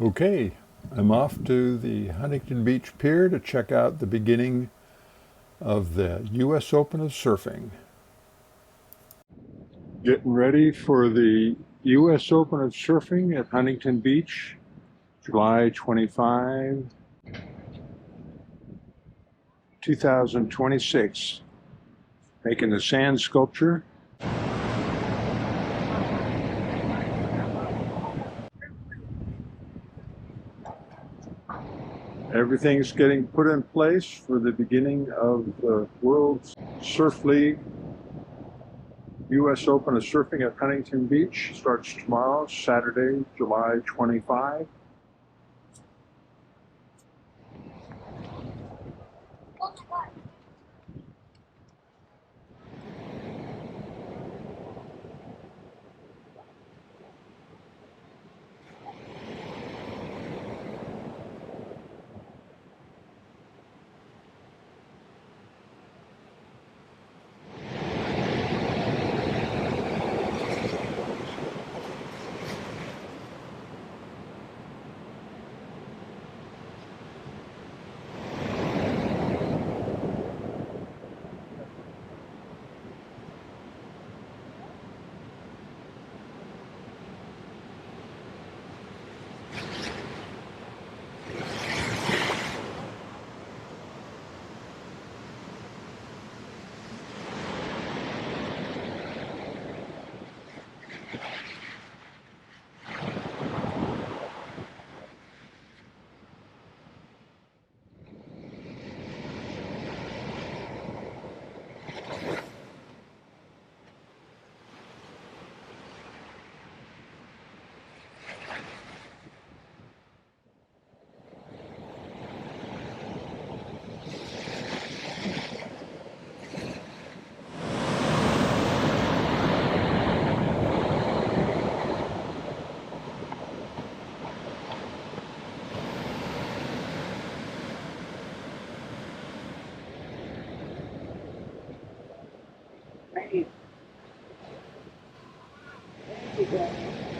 Okay, I'm off to the Huntington Beach Pier to check out the beginning of the U.S. Open of Surfing. Getting ready for the U.S. Open of Surfing at Huntington Beach, July 25, 2026. Making the sand sculpture. Everything's getting put in place for the beginning of the World Surf League U.S. Open of Surfing at Huntington Beach. Starts tomorrow, Saturday, July 25. Right. There you go.